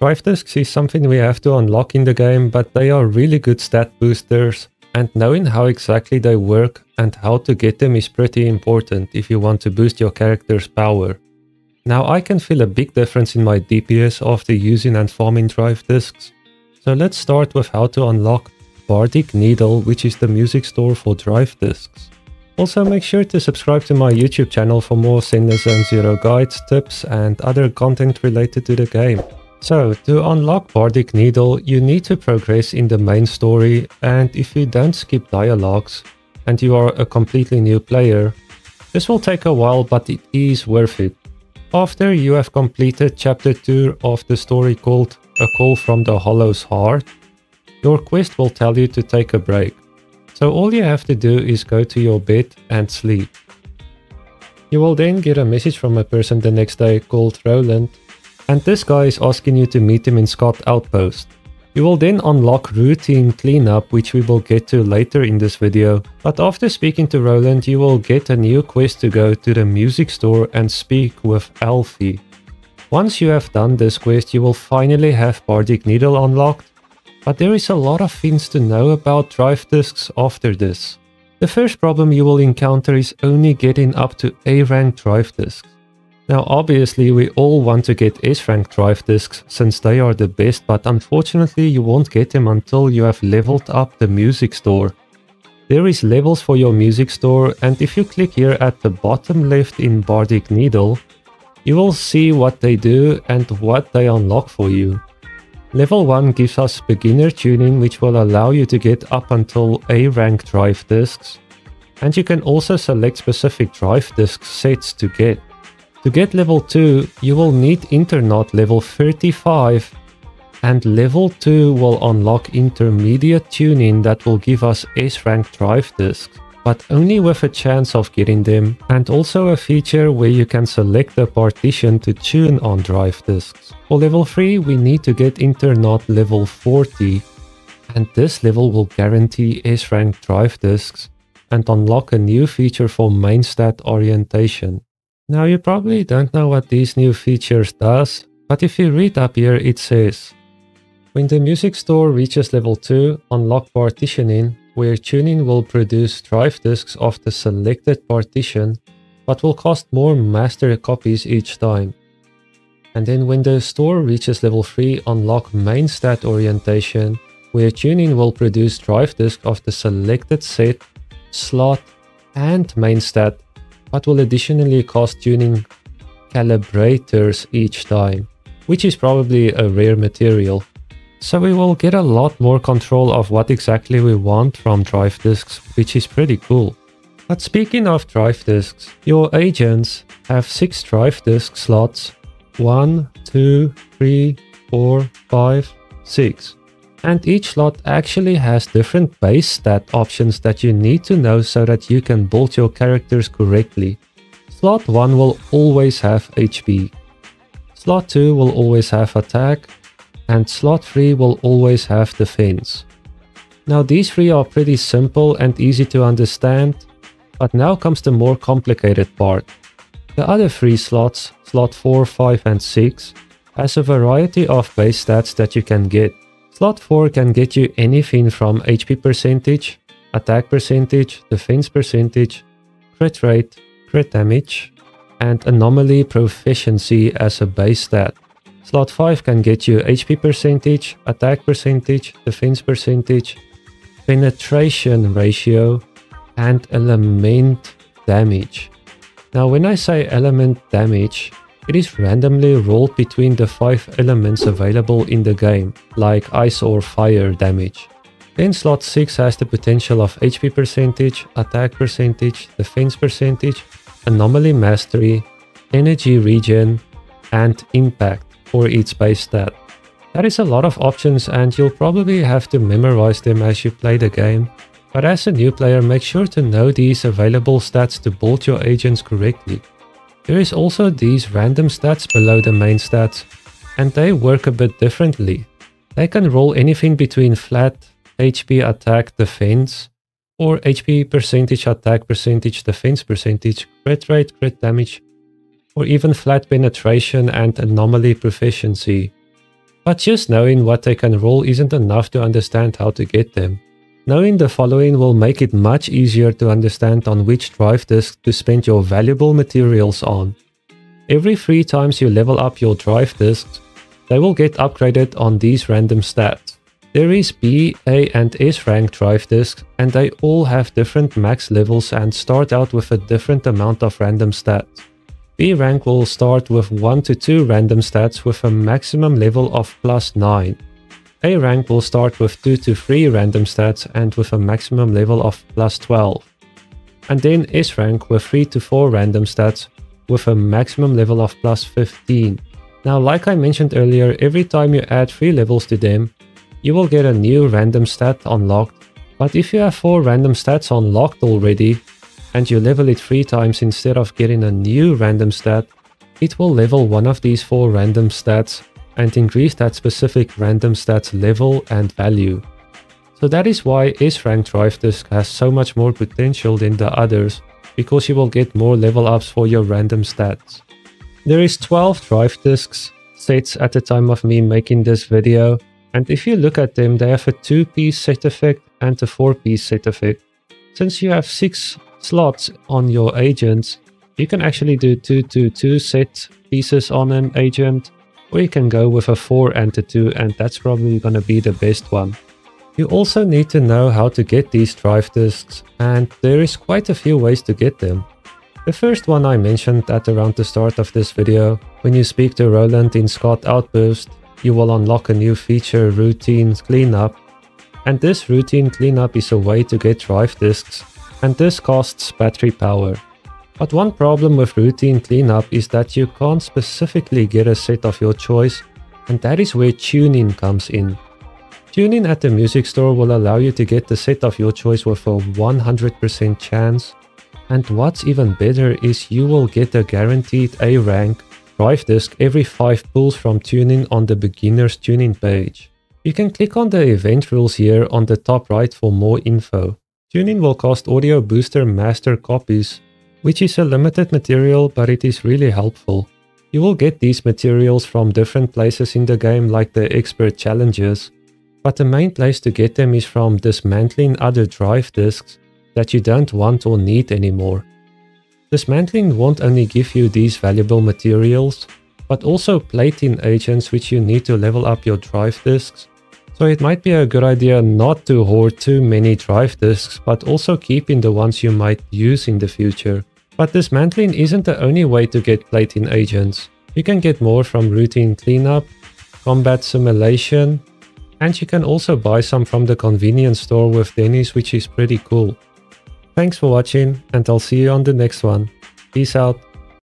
Drive discs is something we have to unlock in the game, but they are really good stat boosters, and knowing how exactly they work and how to get them is pretty important if you want to boost your character's power. Now I can feel a big difference in my DPS after using and farming drive discs. So let's start with how to unlock Bardic Needle, which is the music store for drive discs. Also make sure to subscribe to my YouTube channel for more Zenless Zone Zero guides, tips and other content related to the game. So, to unlock Bardic Needle, you need to progress in the main story, and if you don't skip dialogues and you are a completely new player, this will take a while, but it is worth it. After you have completed chapter 2 of the story called A Call from the Hollow's Heart, your quest will tell you to take a break. So all you have to do is go to your bed and sleep. You will then get a message from a person the next day called Roland, and this guy is asking you to meet him in Scott Outpost. You will then unlock routine cleanup, which we will get to later in this video, but after speaking to Roland you will get a new quest to go to the music store and speak with Alfie. Once you have done this quest you will finally have Bardic Needle unlocked, but there is a lot of things to know about drive discs after this. The first problem you will encounter is only getting up to A rank drive discs. Now obviously we all want to get S rank drive discs since they are the best, but unfortunately you won't get them until you have leveled up the music store. There is levels for your music store, and if you click here at the bottom left in Bardic Needle, you will see what they do and what they unlock for you. Level 1 gives us beginner tuning, which will allow you to get up until A rank drive discs, and you can also select specific drive disc sets to get. To get level 2, you will need Internaut level 35, and level 2 will unlock intermediate tuning that will give us S rank drive discs, but only with a chance of getting them, and also a feature where you can select a partition to tune on drive discs. For level 3 we need to get Internaut level 40, and this level will guarantee S rank drive discs and unlock a new feature for main stat orientation. Now you probably don't know what these new features does, but if you read up here it says, when the music store reaches level 2, unlock partitioning, where tuning will produce drive discs of the selected partition, but will cost more master copies each time. And then when the store reaches level 3, unlock main stat orientation, where tuning will produce drive disc of the selected set, slot and main stat, but will additionally cost tuning calibrators each time, which is probably a rare material. So we will get a lot more control of what exactly we want from drive discs, which is pretty cool. But speaking of drive discs, your agents have 6 drive disc slots, 1, 2, 3, 4, 5, 6. And each slot actually has different base stat options that you need to know so that you can build your characters correctly. Slot 1 will always have HP. Slot 2 will always have attack, and slot 3 will always have defense. Now these 3 are pretty simple and easy to understand, but now comes the more complicated part. The other 3 slots, slot 4, 5 and 6, has a variety of base stats that you can get. Slot 4 can get you anything from HP percentage, attack percentage, defense percentage, crit rate, crit damage, and anomaly proficiency as a base stat. Slot 5 can get you HP percentage, attack percentage, defense percentage, penetration ratio, and element damage. Now when I say element damage, it is randomly rolled between the 5 elements available in the game, like ice or fire damage. Then slot 6 has the potential of HP percentage, attack percentage, defense percentage, anomaly mastery, energy regen, and impact for each base stat. That is a lot of options and you'll probably have to memorize them as you play the game. But as a new player, make sure to know these available stats to build your agents correctly. There is also these random stats below the main stats, and they work a bit differently. They can roll anything between flat HP attack defense, or HP percentage attack percentage defense percentage, crit rate, crit damage, or even flat penetration and anomaly proficiency. But just knowing what they can roll isn't enough to understand how to get them. Knowing the following will make it much easier to understand on which drive disk to spend your valuable materials on. Every 3 times you level up your drive disks, they will get upgraded on these random stats. There is B, A and S rank drive disks, and they all have different max levels and start out with a different amount of random stats. B rank will start with 1 to 2 random stats with a maximum level of +9. A rank will start with 2 to 3 random stats and with a maximum level of +12. And then S rank with 3 to 4 random stats with a maximum level of +15. Now, like I mentioned earlier, every time you add 3 levels to them, you will get a new random stat unlocked. But if you have 4 random stats unlocked already, and you level it 3 times instead of getting a new random stat, it will level one of these 4 random stats and increase that specific random stat's level and value. So that is why S rank drive disk has so much more potential than the others, because you will get more level ups for your random stats. There is 12 drive disks sets at the time of me making this video, and if you look at them, they have a 2-piece set effect and a 4-piece set effect. Since you have 6 slots on your agents, you can actually do 2 set pieces on an agent, or you can go with a 4 and a 2, and that's probably gonna be the best one. You also need to know how to get these drive disks, and there is quite a few ways to get them. The first one I mentioned at around the start of this video. When you speak to Roland in Scott Outburst, you will unlock a new feature, Routine Cleanup. And this Routine Cleanup is a way to get drive disks, and this costs battery power. But one problem with Routine Cleanup is that you can't specifically get a set of your choice, and that is where tuning comes in. Tuning at the music store will allow you to get the set of your choice with a 100% chance. And what's even better is you will get a guaranteed A rank drive disk every 5 pulls from tuning on the beginner's tuning page. You can click on the event rules here on the top right for more info. Tuning will cost Audio Booster Master copies, which is a limited material, but it is really helpful. You will get these materials from different places in the game, like the expert challenges, but the main place to get them is from dismantling other drive disks that you don't want or need anymore. Dismantling won't only give you these valuable materials, but also plating agents which you need to level up your drive disks. So it might be a good idea not to hoard too many drive disks, but also keeping the ones you might use in the future. But dismantling isn't the only way to get plating agents. You can get more from Routine Cleanup, Combat Simulation, and you can also buy some from the convenience store with Denny's, which is pretty cool. Thanks for watching, and I'll see you on the next one. Peace out.